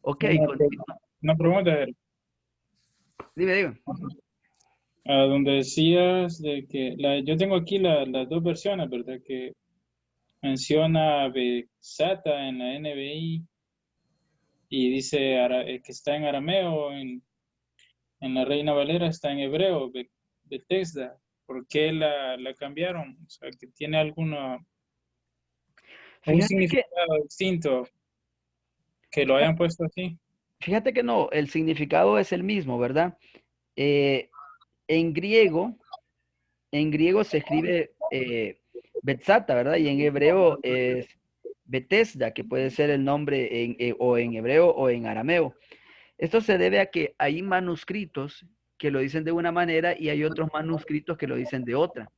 Ok, Una, continúa. una pregunta, Dime, dime. donde decías de que yo tengo aquí las dos versiones, ¿verdad? Que menciona Bexata en la NBI y dice que está en arameo, en la Reina Valera está en hebreo, Bethesda. ¿Por qué la cambiaron? O sea, que tiene un Fíjate que, significado distinto que lo hayan puesto así. fíjate que no, el significado es el mismo, ¿verdad? Eh, en griego, en griego se escribe Betzata, ¿verdad? Y en hebreo es Bethesda, que puede ser el nombre o en hebreo o en arameo. Esto se debe a que hay manuscritos que lo dicen de una manera y hay otros manuscritos que lo dicen de otra.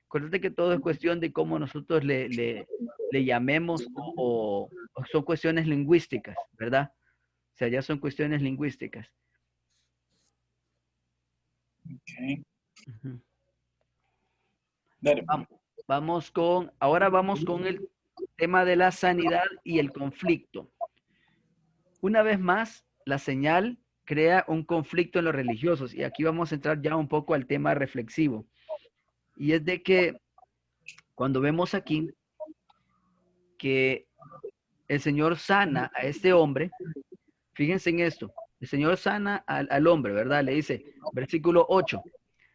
Acuérdate que todo es cuestión de cómo nosotros le llamemos o son cuestiones lingüísticas, ¿verdad? O sea, ya son cuestiones lingüísticas. Ok. Ujú. Dale. Ahora vamos con el tema de la sanidad y el conflicto. Una vez más, la señal crea un conflicto en los religiosos y aquí vamos a entrar ya un poco al tema reflexivo. Y es de que cuando vemos aquí que el Señor sana a este hombre, fíjense en esto, el Señor sana al hombre, ¿verdad? Le dice, versículo 8,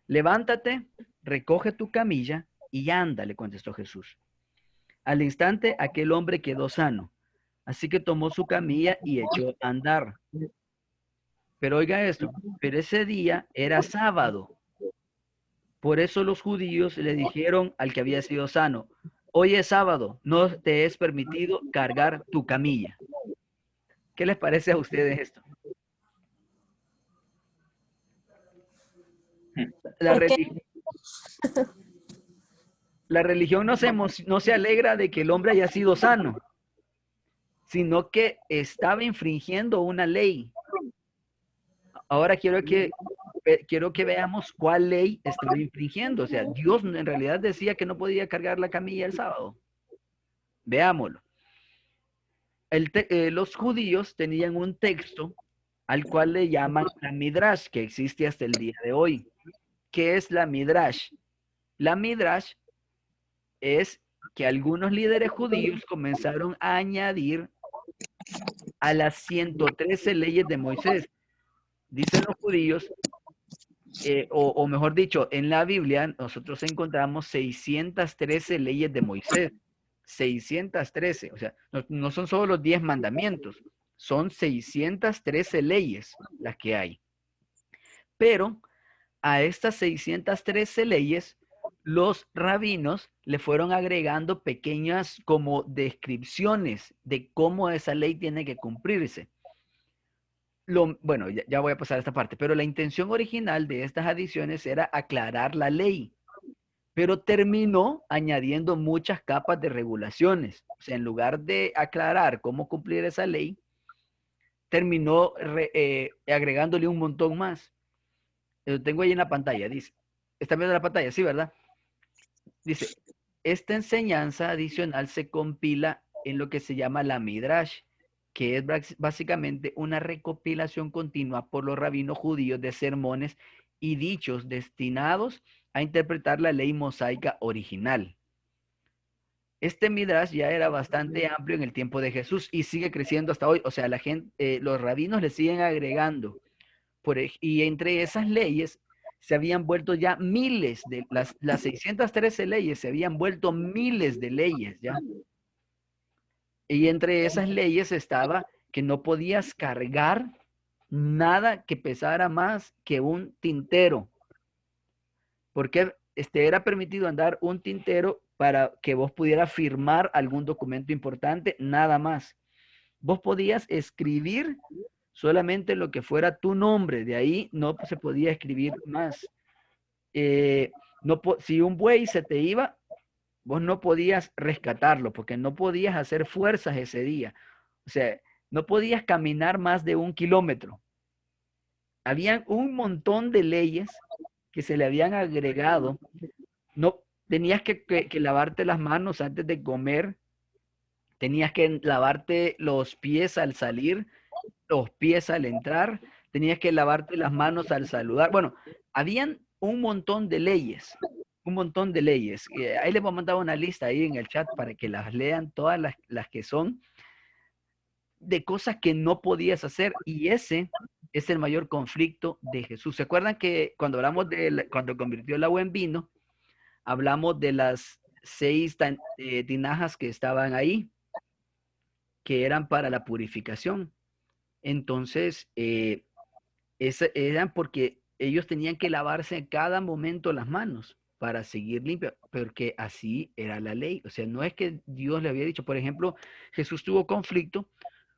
levántate, recoge tu camilla y anda, le contestó Jesús. Al instante aquel hombre quedó sano, así que tomó su camilla y echó a andar. Pero oiga esto, pero ese día era sábado. Por eso los judíos le dijeron al que había sido sano, hoy es sábado, no te es permitido cargar tu camilla. ¿Qué les parece a ustedes esto? La, ¿Por qué? religi- la religión no se alegra de que el hombre haya sido sano, sino que estaba infringiendo una ley. Ahora quiero que veamos cuál ley estaba infringiendo. O sea, Dios en realidad decía que no podía cargar la camilla el sábado. Veámoslo. Los judíos tenían un texto al cual le llaman la Midrash, que existe hasta el día de hoy. ¿Qué es la Midrash? La Midrash es que algunos líderes judíos comenzaron a añadir a las 113 leyes de Moisés. Dicen los judíos, o mejor dicho, en la Biblia nosotros encontramos 613 leyes de Moisés. 613, o sea, no son solo los 10 mandamientos, son 613 leyes las que hay. Pero a estas 613 leyes, los rabinos le fueron agregando pequeñas como descripciones de cómo esa ley tiene que cumplirse. Bueno, ya voy a pasar a esta parte, pero la intención original de estas adiciones era aclarar la ley, pero terminó añadiendo muchas capas de regulaciones. O sea, en lugar de aclarar cómo cumplir esa ley, terminó agregándole un montón más. Lo tengo ahí en la pantalla, dice. ¿Está viendo la pantalla? Sí, ¿verdad? Dice, esta enseñanza adicional se compila en lo que se llama la Midrash, que es básicamente una recopilación continua por los rabinos judíos de sermones y dichos destinados a interpretar la ley mosaica original. Este Midrash ya era bastante amplio en el tiempo de Jesús y sigue creciendo hasta hoy. O sea, la gente, los rabinos le siguen agregando. Y entre esas leyes se habían vuelto ya miles de, las 613 leyes se habían vuelto miles de leyes ya. Y entre esas leyes estaba que no podías cargar nada que pesara más que un tintero, porque era permitido andar un tintero para que vos pudieras firmar algún documento importante, nada más. Vos podías escribir solamente lo que fuera tu nombre, de ahí no se podía escribir más. No, si un buey se te iba, vos no podías rescatarlo porque no podías hacer fuerzas ese día. O sea, no podías caminar más de 1 kilómetro. Habían un montón de leyes que se le habían agregado. No tenías que lavarte las manos antes de comer, tenías que lavarte los pies al salir. los pies al entrar, tenías que lavarte las manos al saludar. Bueno, habían un montón de leyes, un montón de leyes. Ahí les voy a mandar una lista ahí en el chat para que las lean todas las que son de cosas que no podías hacer, y ese es el mayor conflicto de Jesús. ¿Se acuerdan que cuando hablamos de cuando convirtió el agua en vino, hablamos de las 6 tinajas que estaban ahí, que eran para la purificación? Entonces, eran porque ellos tenían que lavarse en cada momento las manos para seguir limpio, porque así era la ley. O sea, no es que Dios le había dicho. Por ejemplo, Jesús tuvo conflicto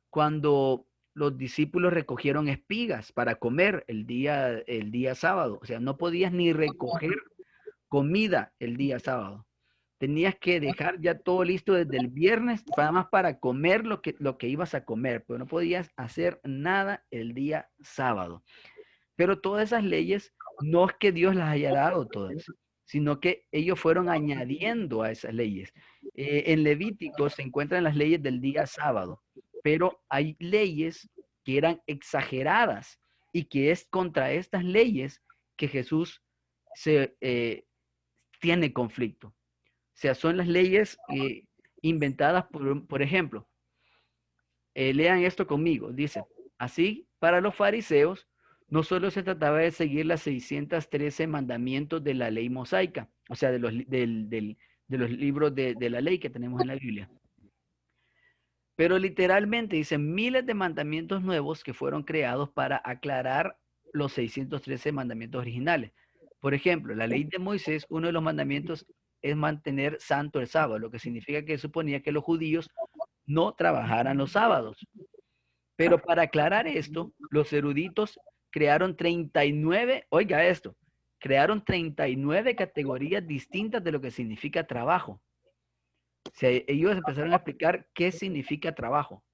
cuando los discípulos recogieron espigas para comer el día sábado. O sea, no podías ni recoger comida el día sábado. Tenías que dejar ya todo listo desde el viernes, nada más para comer lo que ibas a comer, pero no podías hacer nada el día sábado. Pero todas esas leyes no es que Dios las haya dado todas, sino que ellos fueron añadiendo a esas leyes. En Levítico se encuentran las leyes del día sábado, pero hay leyes que eran exageradas y que es contra estas leyes que Jesús tiene conflicto. O sea, son las leyes inventadas por ejemplo, lean esto conmigo, dice, así para los fariseos no solo se trataba de seguir las 613 mandamientos de la ley mosaica, o sea, de los libros de la ley que tenemos en la Biblia, pero literalmente dicen miles de mandamientos nuevos que fueron creados para aclarar los 613 mandamientos originales. Por ejemplo, la ley de Moisés, uno de los mandamientos es mantener santo el sábado, lo que significa que suponía que los judíos no trabajaran los sábados. Pero para aclarar esto, los eruditos crearon 39, oiga esto, crearon 39 categorías distintas de lo que significa trabajo. O sea, ellos empezaron a explicar qué significa trabajo.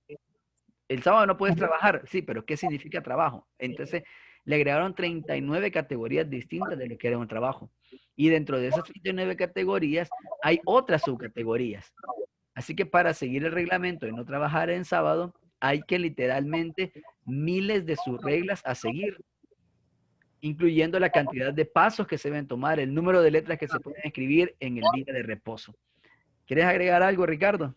El sábado no puedes trabajar, sí, pero ¿qué significa trabajo? Entonces, le agregaron 39 categorías distintas de lo que era un trabajo. Y dentro de esas 39 categorías hay otras subcategorías. Así que para seguir el reglamento de no trabajar en sábado, hay que literalmente miles de sus reglas a seguir, incluyendo la cantidad de pasos que se deben tomar, el número de letras que se pueden escribir en el día de reposo. ¿Quieres agregar algo, Ricardo?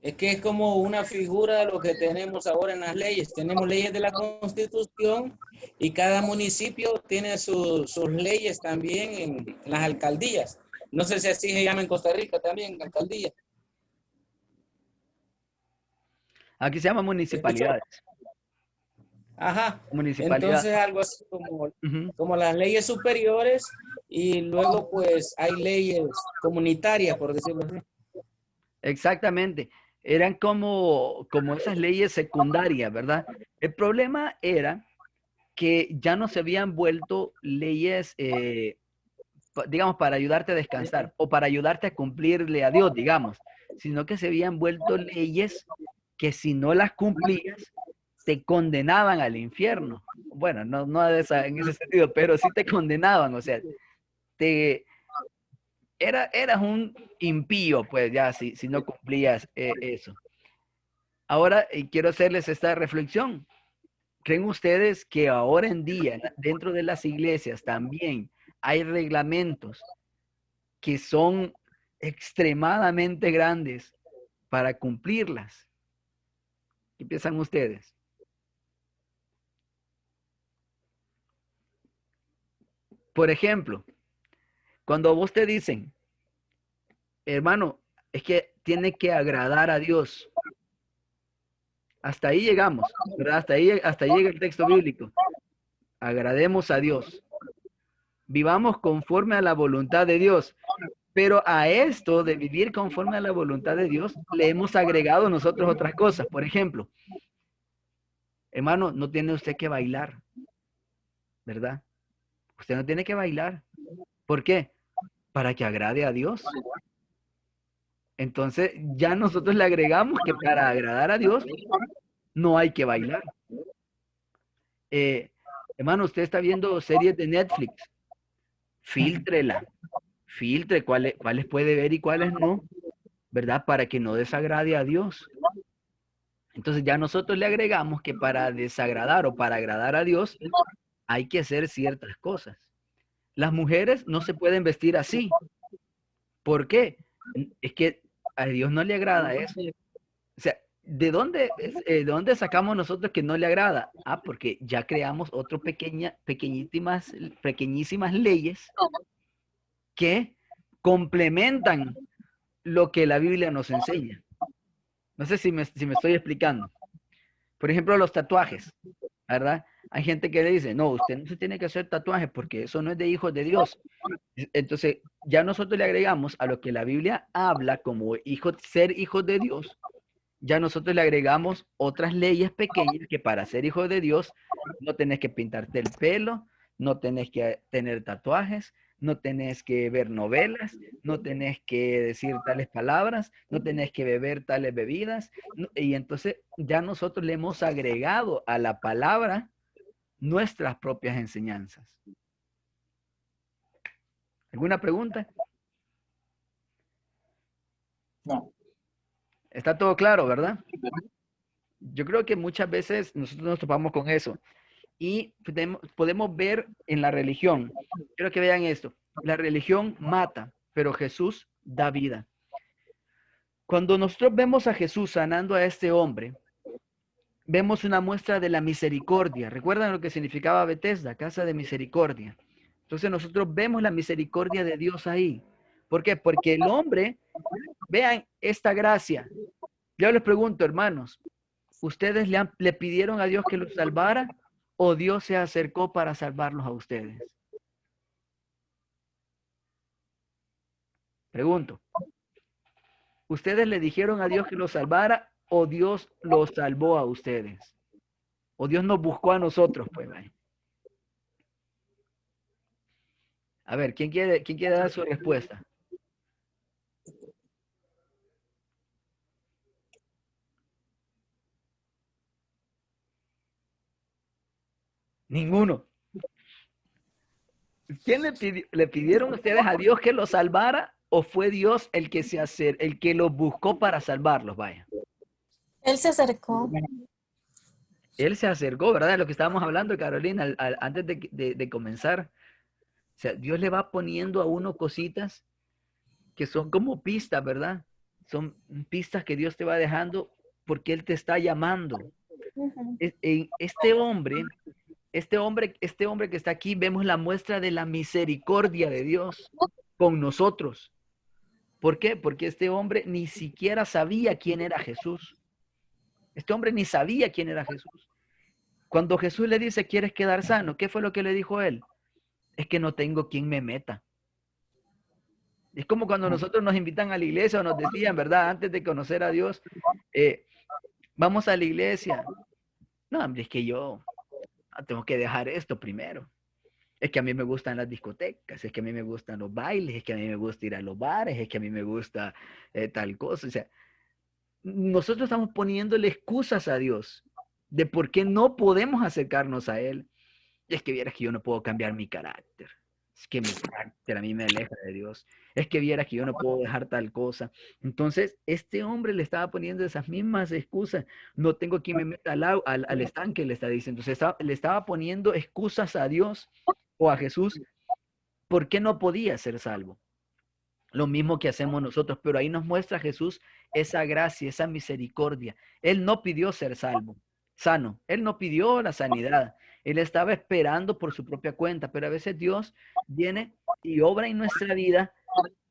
Es que es como una figura de lo que tenemos ahora en las leyes. Tenemos leyes de la Constitución y cada municipio tiene sus leyes también en las alcaldías. No sé si así se llama en Costa Rica también, alcaldía. Aquí se llama municipalidades. Ajá. Municipalidad. Entonces algo así como las leyes superiores y luego pues hay leyes comunitarias, por decirlo así. Exactamente. Eran como esas leyes secundarias, ¿verdad? El problema era que ya no se habían vuelto leyes, digamos, para ayudarte a descansar o para ayudarte a cumplirle a Dios, digamos, sino que se habían vuelto leyes que si no las cumplías, te condenaban al infierno. Bueno, no en ese sentido, pero sí te condenaban, o sea, eras un impío, pues ya, si no cumplías eso. Ahora quiero hacerles esta reflexión. ¿Creen ustedes que ahora en día, dentro de las iglesias, también hay reglamentos que son extremadamente grandes para cumplirlas? ¿Qué piensan ustedes? Por ejemplo, cuando vos te dicen, hermano, es que tiene que agradar a Dios. Hasta ahí llegamos, ¿verdad? Hasta ahí llega el texto bíblico. Agrademos a Dios. Vivamos conforme a la voluntad de Dios. Pero a esto de vivir conforme a la voluntad de Dios, le hemos agregado nosotros otras cosas. Por ejemplo, hermano, no tiene usted que bailar, ¿verdad? Usted no tiene que bailar. ¿Por qué? Para que agrade a Dios. Entonces, ya nosotros le agregamos que para agradar a Dios no hay que bailar. Hermano, usted está viendo series de Netflix. Fíltrela. Filtre cuáles puede ver y cuáles no, ¿verdad? Para que no desagrade a Dios. Entonces ya nosotros le agregamos que para desagradar o para agradar a Dios hay que hacer ciertas cosas. Las mujeres no se pueden vestir así. ¿Por qué? Es que a Dios no le agrada eso. O sea, ¿de dónde sacamos nosotros que no le agrada? Ah, porque ya creamos pequeñísimas leyes que complementan lo que la Biblia nos enseña. No sé si me estoy explicando. Por ejemplo, los tatuajes, ¿verdad? Hay gente que le dice, no, usted no se tiene que hacer tatuajes porque eso no es de hijos de Dios. Entonces, ya nosotros le agregamos a lo que la Biblia habla como ser hijos de Dios, ya nosotros le agregamos otras leyes pequeñas que para ser hijo de Dios no tenés que pintarte el pelo, no tenés que tener tatuajes, no tenés que ver novelas, no tenés que decir tales palabras, no tenés que beber tales bebidas. Y entonces ya nosotros le hemos agregado a la palabra nuestras propias enseñanzas. ¿Alguna pregunta? No. Está todo claro, ¿verdad? Yo creo que muchas veces nosotros nos topamos con eso. Y podemos ver en la religión, quiero que vean esto, la religión mata, pero Jesús da vida. Cuando nosotros vemos a Jesús sanando a este hombre, vemos una muestra de la misericordia. ¿Recuerdan lo que significaba Betesda, casa de misericordia? Entonces nosotros vemos la misericordia de Dios ahí. ¿Por qué? Porque el hombre, vean esta gracia. Yo les pregunto, hermanos, ¿ustedes le pidieron a Dios que los salvara o Dios se acercó para salvarlos a ustedes? Pregunto, ¿ustedes le dijeron a Dios que los salvara o Dios los salvó a ustedes? ¿O Dios nos buscó a nosotros? Pues, vaya. A ver, ¿quién quiere dar su respuesta? Ninguno. ¿Quién le pidieron ustedes a Dios que los salvara o fue Dios el que los buscó para salvarlos? Vaya. Él se acercó. Él se acercó, ¿verdad? De lo que estábamos hablando, Carolina, antes de comenzar. O sea, Dios le va poniendo a uno cositas que son como pistas, ¿verdad? Son pistas que Dios te va dejando porque Él te está llamando. Ujú. Este hombre que está aquí, vemos la muestra de la misericordia de Dios con nosotros. ¿Por qué? Porque este hombre ni siquiera sabía quién era Jesús. Este hombre ni sabía quién era Jesús. Cuando Jesús le dice, ¿quieres quedar sano? ¿Qué fue lo que le dijo él? Es que no tengo quien me meta. Es como cuando nosotros nos invitan a la iglesia o nos decían, ¿verdad? Antes de conocer a Dios, vamos a la iglesia. No, hombre, es que yo tengo que dejar esto primero. Es que a mí me gustan las discotecas, es que a mí me gustan los bailes, es que a mí me gusta ir a los bares, es que a mí me gusta tal cosa. O sea, nosotros estamos poniéndole excusas a Dios de por qué no podemos acercarnos a Él. Y es que vieras que yo no puedo cambiar mi carácter. Es que mi carácter a mí me aleja de Dios. Es que vieras que yo no puedo dejar tal cosa. Entonces, este hombre le estaba poniendo esas mismas excusas. No tengo quien me meta al estanque, le está diciendo. Entonces, le estaba poniendo excusas a Dios o a Jesús. ¿Por qué no podía ser salvo? Lo mismo que hacemos nosotros, pero ahí nos muestra Jesús esa gracia, esa misericordia. Él no pidió ser sano. Él no pidió la sanidad. Él estaba esperando por su propia cuenta, pero a veces Dios viene y obra en nuestra vida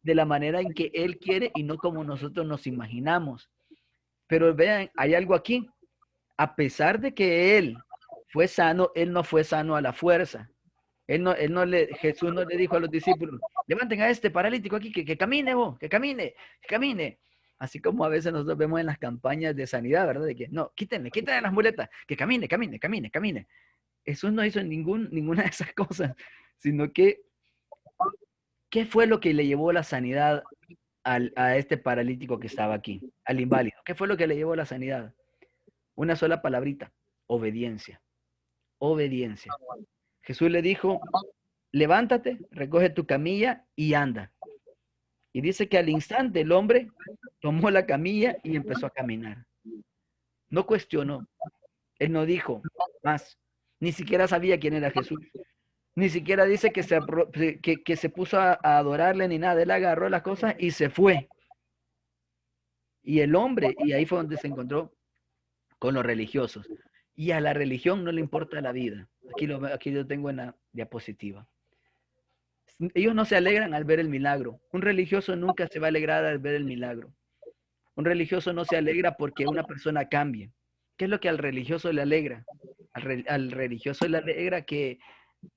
de la manera en que Él quiere y no como nosotros nos imaginamos. Pero vean, hay algo aquí. A pesar de que Él fue sano, Él no fue sano a la fuerza. Jesús no le dijo a los discípulos, levanten a este paralítico aquí, que camine, que camine. Así como a veces nosotros vemos en las campañas de sanidad, ¿verdad? De que, no, quítenle las muletas, que camine. Jesús no hizo ninguna de esas cosas, sino que, ¿qué fue lo que le llevó la sanidad a este paralítico que estaba aquí, al inválido? ¿Qué fue lo que le llevó la sanidad? Una sola palabrita, obediencia. Obediencia. Jesús le dijo, levántate, recoge tu camilla y anda. Y dice que al instante el hombre tomó la camilla y empezó a caminar. no cuestionó, él no dijo más, ni siquiera sabía quién era Jesús, ni siquiera dice que se puso a adorarle ni nada, él agarró las cosas y se fue. Y el hombre, y ahí fue donde se encontró con los religiosos. Y a la religión no le importa la vida. Aquí lo tengo en la diapositiva. Ellos no se alegran al ver el milagro. Un religioso nunca se va a alegrar al ver el milagro. Un religioso no se alegra porque una persona cambie. ¿Qué es lo que al religioso le alegra? Al religioso le alegra que,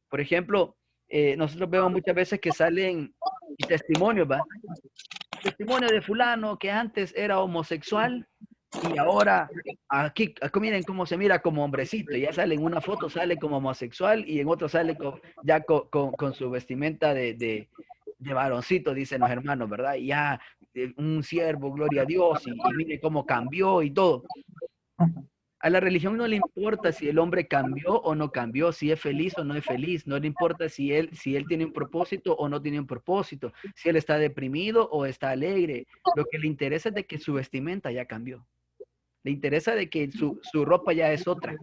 por ejemplo, nosotros vemos muchas veces que salen testimonios, ¿va? Testimonio de fulano que antes era homosexual y ahora aquí miren cómo se mira como hombrecito. Ya sale en una foto, sale como homosexual y en otro sale ya con su vestimenta de varoncito, dicen los hermanos, ¿verdad? Y ya un siervo, gloria a Dios, y mire cómo cambió y todo. A la religión no le importa si el hombre cambió o no cambió, si es feliz o no es feliz, no le importa si él tiene un propósito o no tiene un propósito, si él está deprimido o está alegre. Lo que le interesa es de que su vestimenta ya cambió. Le interesa de que su ropa ya es otra.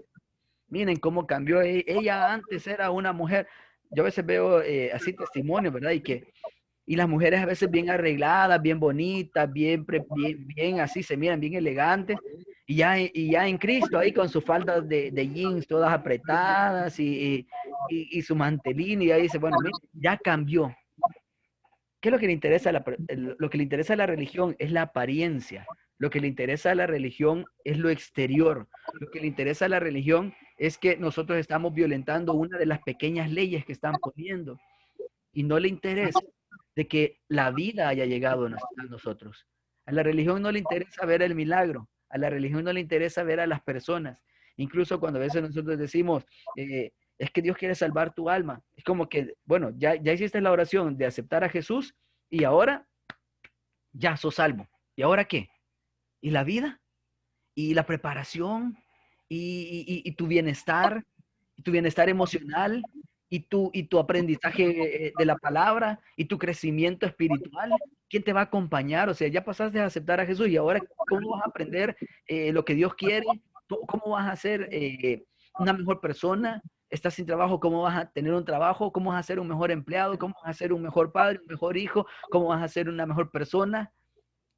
Miren cómo cambió. Ella antes era una mujer. Yo a veces veo así testimonios, ¿verdad? Y las mujeres a veces bien arregladas, bien bonitas, bien así, se miran bien elegantes. Y ya en Cristo, ahí con sus faldas de jeans todas apretadas y su mantelín, y ahí dice, bueno, mira, ya cambió. ¿Qué es lo que le interesa lo que le interesa a la religión? Es la apariencia. Lo que le interesa a la religión es lo exterior. Lo que le interesa a la religión es que nosotros estamos violentando una de las pequeñas leyes que están poniendo. Y no le interesa de que la vida haya llegado a nosotros. A la religión no le interesa ver el milagro. A la religión no le interesa ver a las personas. Incluso cuando a veces nosotros decimos, es que Dios quiere salvar tu alma. Es como que, bueno, ya hiciste la oración de aceptar a Jesús y ahora ya sos salvo. ¿Y ahora qué? ¿Y la vida? ¿Y la preparación? ¿Y tu bienestar? ¿Y tu bienestar emocional? ¿Y tu aprendizaje de la palabra? ¿Y tu crecimiento espiritual? ¿Quién te va a acompañar? O sea, ya pasaste a aceptar a Jesús y ahora, ¿cómo vas a aprender lo que Dios quiere? ¿Cómo vas a ser una mejor persona? ¿Estás sin trabajo? ¿Cómo vas a tener un trabajo? ¿Cómo vas a ser un mejor empleado? ¿Cómo vas a ser un mejor padre, un mejor hijo? ¿Cómo vas a ser una mejor persona?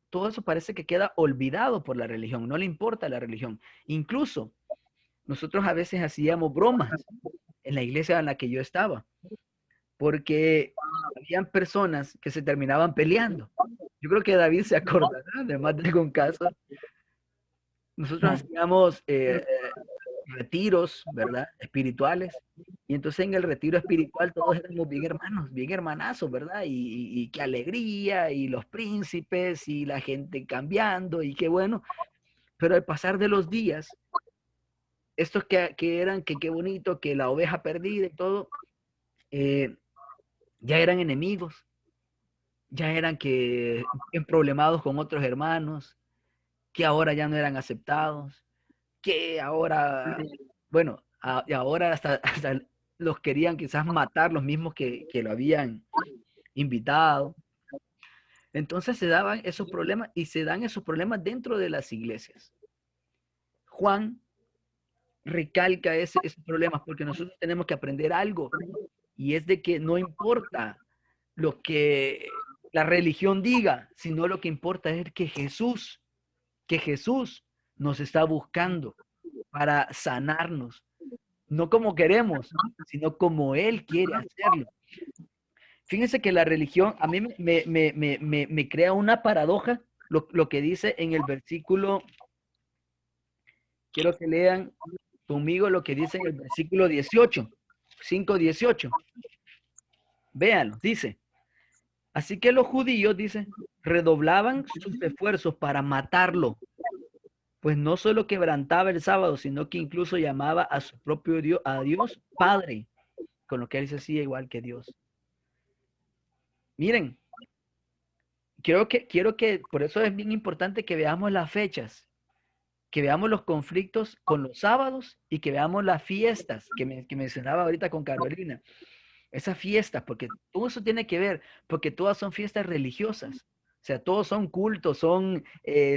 Todo eso parece que queda olvidado por la religión, no le importa la religión. Incluso nosotros a veces hacíamos bromas en la iglesia en la que yo estaba, porque habían personas que se terminaban peleando. Yo creo que David se acordará de más de algún caso. Nosotros hacíamos retiros, ¿verdad? Espirituales. Y entonces en el retiro espiritual todos éramos bien hermanos, bien hermanazos, ¿verdad? Y qué alegría, y los príncipes, y la gente cambiando, y qué bueno. Pero al pasar de los días, estos que eran, que qué bonito, que la oveja perdida y todo, ya eran enemigos, ya eran que emproblemados con otros hermanos, que ahora ya no eran aceptados, que ahora, bueno, y ahora hasta los querían quizás matar los mismos que lo habían invitado. Entonces se daban esos problemas y se dan esos problemas dentro de las iglesias. Juan recalca esos problemas porque nosotros tenemos que aprender algo y es de que no importa lo que la religión diga, sino lo que importa es que Jesús nos está buscando para sanarnos, no como queremos, sino como Él quiere hacerlo. Fíjense que la religión a mí me crea una paradoja lo que dice en el versículo, quiero que lean conmigo lo que dice en el versículo 18, 5:18. Véanlo, dice, así que los judíos, dice, redoblaban sus esfuerzos para matarlo, pues no solo quebrantaba el sábado, sino que incluso llamaba a su propio Dios, a Dios Padre, con lo que él se hacía igual que Dios. Miren, quiero que, por eso es bien importante que veamos las fechas, que veamos los conflictos con los sábados y que veamos las fiestas que mencionaba ahorita con Carolina. Esas fiestas, porque todo eso tiene que ver, porque todas son fiestas religiosas. sea, todos son cultos, son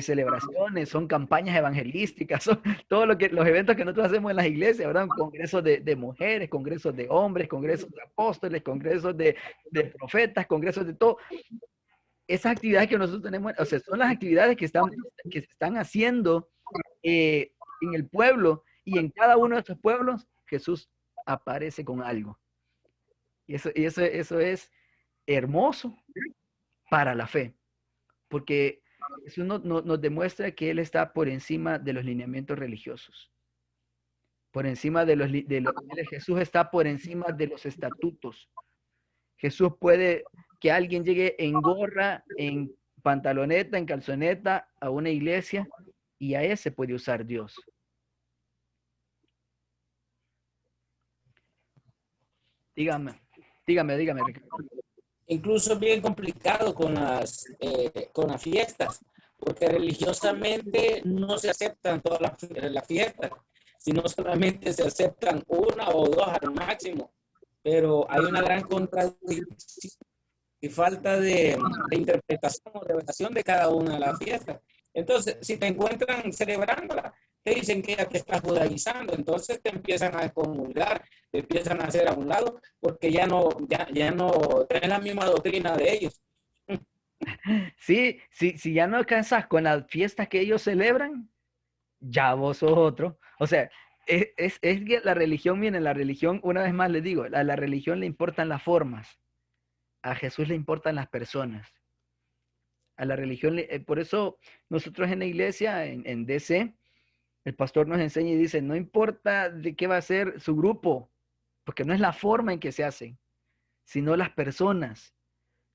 celebraciones, son campañas evangelísticas, son todo lo que, los eventos que nosotros hacemos en las iglesias, ¿verdad? Congresos de mujeres, congresos de hombres, congresos de apóstoles, congresos de profetas, congresos de todo. Esas actividades que nosotros tenemos, o sea, son las actividades que se están haciendo en el pueblo, y en cada uno de esos pueblos Jesús aparece con algo. Y eso es hermoso para la fe, porque eso nos demuestra que Él está por encima de los lineamientos religiosos, por encima de Jesús está por encima de los estatutos. Jesús puede que alguien llegue en gorra, en pantaloneta, en calzoneta a una iglesia, y a ese puede usar Dios. Dígame, Ricardo. Incluso es bien complicado con las fiestas, porque religiosamente no se aceptan todas las fiestas, sino solamente se aceptan una o dos al máximo. Pero hay una gran contradicción y falta de interpretación o revelación de cada una de las fiestas. Entonces, si te encuentran celebrándola, te dicen que ya te estás judaizando, entonces te empiezan a excomulgar, te empiezan a hacer a un lado, porque ya no es la misma doctrina de ellos. Sí, si ya no alcanzas con las fiestas que ellos celebran, ya vos sos otro. O sea, es que la religión, miren, la religión, una vez más les digo, a la religión le importan las formas, a Jesús le importan las personas. A la religión, por eso nosotros en la iglesia, en DC, el pastor nos enseña y dice, no importa de qué va a ser su grupo, porque no es la forma en que se hace, sino las personas.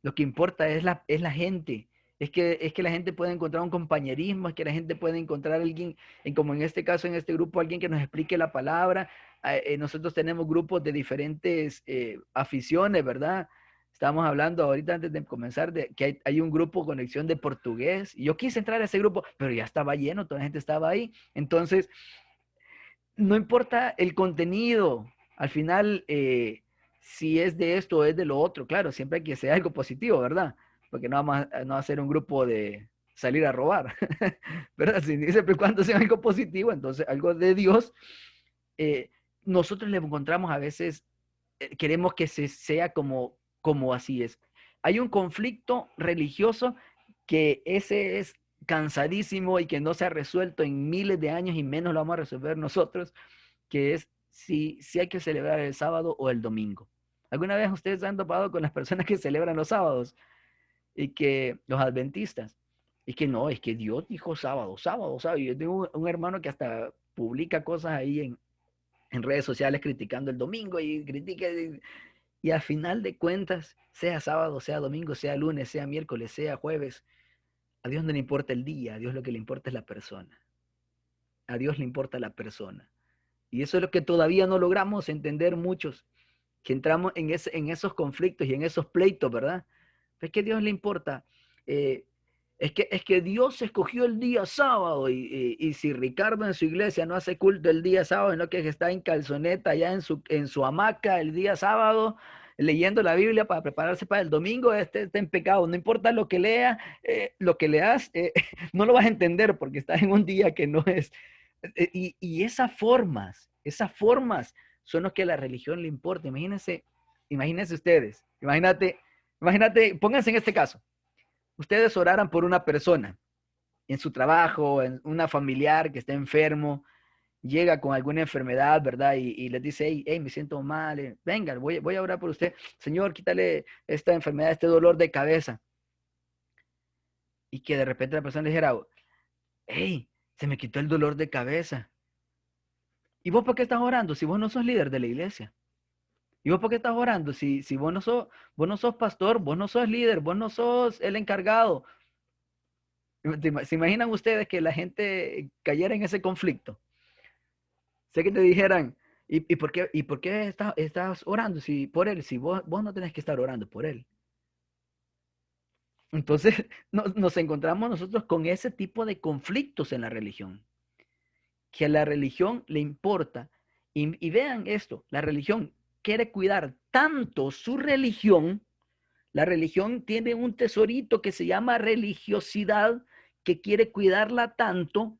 Lo que importa es la gente. Es que la gente puede encontrar un compañerismo, es que la gente puede encontrar alguien, como en este caso, en este grupo, alguien que nos explique la palabra. Nosotros tenemos grupos de diferentes aficiones, ¿verdad? Estábamos hablando ahorita antes de comenzar de que hay un grupo conexión de portugués. Y yo quise entrar a ese grupo, pero ya estaba lleno, toda la gente estaba ahí. Entonces, no importa el contenido, al final, si es de esto o es de lo otro, claro, siempre hay que ser algo positivo, ¿verdad? Porque no vamos a hacer un grupo de salir a robar, ¿verdad? Siempre y cuando sea algo positivo, entonces algo de Dios, nosotros le encontramos a veces, queremos que sea como así es. Hay un conflicto religioso que ese es cansadísimo y que no se ha resuelto en miles de años y menos lo vamos a resolver nosotros, que es si hay que celebrar el sábado o el domingo. ¿Alguna vez ustedes han topado con las personas que celebran los sábados y que los adventistas? Y que no, es que Dios dijo sábado. Y yo tengo un hermano que hasta publica cosas ahí en redes sociales criticando el domingo y critica. Y al final de cuentas, sea sábado, sea domingo, sea lunes, sea miércoles, sea jueves, a Dios no le importa el día, a Dios lo que le importa es la persona. A Dios le importa la persona. Y eso es lo que todavía no logramos entender muchos, que entramos en esos conflictos y en esos pleitos, ¿verdad? Es que a Dios le importa. Es que Dios escogió el día sábado y si Ricardo en su iglesia no hace culto el día sábado, sino que está en calzoneta allá en su hamaca el día sábado, leyendo la Biblia para prepararse para el domingo, está en pecado. No importa lo que lea, lo que leas, no lo vas a entender porque estás en un día que no es. Y esas formas son los que a la religión le importa. Imagínense ustedes, imagínate, pónganse en este caso. Ustedes oraran por una persona en su trabajo, en una familiar que está enfermo, llega con alguna enfermedad, ¿verdad? Y les dice, hey, me siento mal, venga, voy a orar por usted. Señor, quítale esta enfermedad, este dolor de cabeza. Y que de repente la persona le dijera, hey, se me quitó el dolor de cabeza. ¿Y vos por qué estás orando si vos no sos líder de la iglesia? ¿Y vos por qué estás orando si vos no sos pastor, vos no sos líder, vos no sos el encargado? ¿Se imaginan ustedes que la gente cayera en ese conflicto? Sé que te dijeran, ¿y por qué estás orando por él? Si vos no tenés que estar orando por él. Entonces nos encontramos nosotros con ese tipo de conflictos en la religión. Que a la religión le importa. Y vean esto, la religión quiere cuidar tanto su religión, La religión tiene un tesorito que se llama religiosidad, que quiere cuidarla tanto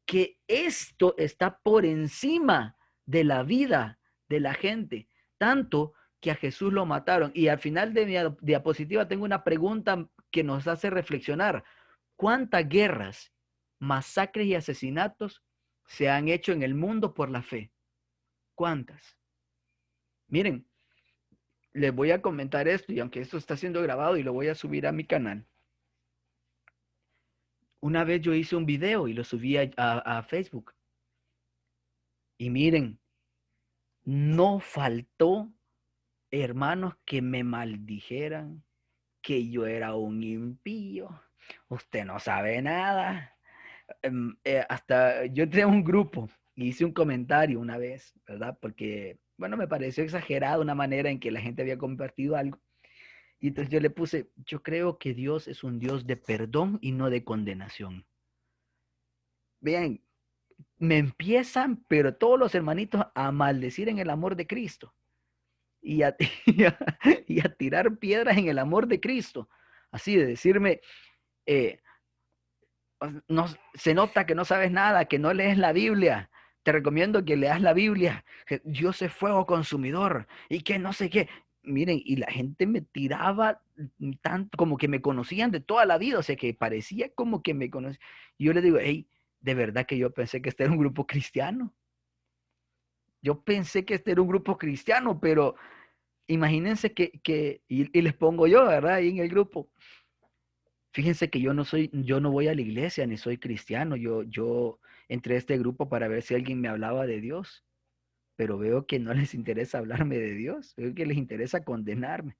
que esto está por encima de la vida de la gente, tanto que a Jesús lo mataron. Y al final de mi diapositiva tengo una pregunta que nos hace reflexionar. ¿Cuántas guerras, masacres y asesinatos se han hecho en el mundo por la fe? ¿Cuántas? Miren, les voy a comentar esto, y aunque esto está siendo grabado y lo voy a subir a mi canal. Una vez yo hice un video y lo subí a Facebook. Y miren, no faltó hermanos que me maldijeran, que yo era un impío. Usted no sabe nada. Hasta yo entré a un grupo y hice un comentario una vez, ¿verdad? Porque, bueno, me pareció exagerada una manera en que la gente había compartido algo. Y entonces yo le puse, yo creo que Dios es un Dios de perdón y no de condenación. Vean, me empiezan, pero todos los hermanitos a maldecir en el amor de Cristo y a, y a tirar piedras en el amor de Cristo. Así de decirme, no, se nota que no sabes nada, que no lees la Biblia. Te recomiendo que leas la Biblia. Dios es fuego consumidor y que no sé qué. Miren, y la gente me tiraba tanto como que me conocían de toda la vida, o sea, que parecía como que me conocían. Y yo le digo, hey, de verdad que yo pensé que este era un grupo cristiano. Yo pensé que este era un grupo cristiano, pero imagínense y les pongo yo, ¿verdad? Ahí en el grupo. Fíjense que yo no voy a la iglesia ni soy cristiano. Yo entré a este grupo para ver si alguien me hablaba de Dios, pero veo que no les interesa hablarme de Dios, veo que les interesa condenarme.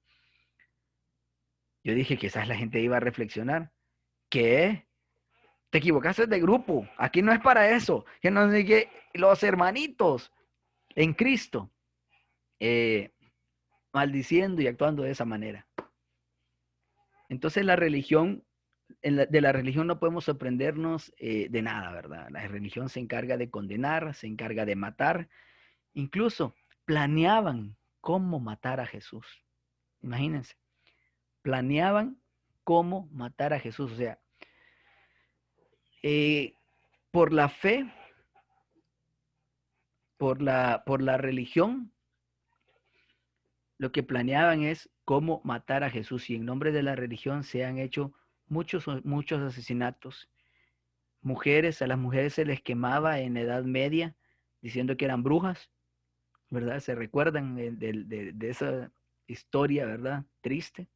Yo dije, quizás la gente iba a reflexionar. ¿Qué? Te equivocaste de grupo. Aquí no es para eso. Que no sé qué. Los hermanitos en Cristo, maldiciendo y actuando de esa manera. Entonces la religión, de la religión no podemos sorprendernos de nada, ¿verdad? La religión se encarga de condenar, se encarga de matar. Incluso planeaban cómo matar a Jesús. Imagínense, planeaban cómo matar a Jesús. O sea, por la fe, por la religión, lo que planeaban es cómo matar a Jesús. Y en nombre de la religión se han hecho muchos asesinatos. A las mujeres se les quemaba en la Edad Media diciendo que eran brujas, ¿verdad? Se recuerdan de esa historia, ¿verdad? Triste.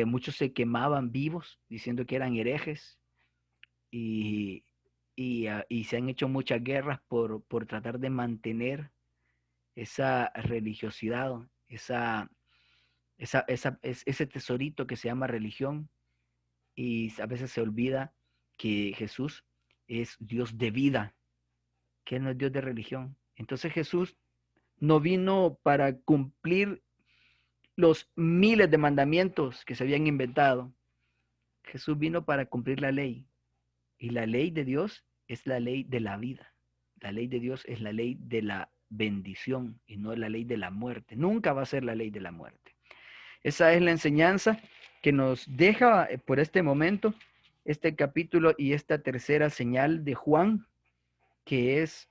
Muchos se quemaban vivos diciendo que eran herejes y se han hecho muchas guerras por tratar de mantener esa religiosidad, ese tesorito que se llama religión, y a veces se olvida que Jesús es Dios de vida, que Él no es Dios de religión. Entonces Jesús no vino para cumplir los miles de mandamientos que se habían inventado. Jesús vino para cumplir la ley. Y la ley de Dios es la ley de la vida. La ley de Dios es la ley de la bendición y no la ley de la muerte. Nunca va a ser la ley de la muerte. Esa es la enseñanza que nos deja por este momento este capítulo y esta tercera señal de Juan, que es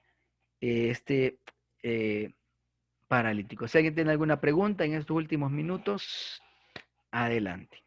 paralítico. Si alguien tiene alguna pregunta en estos últimos minutos, adelante.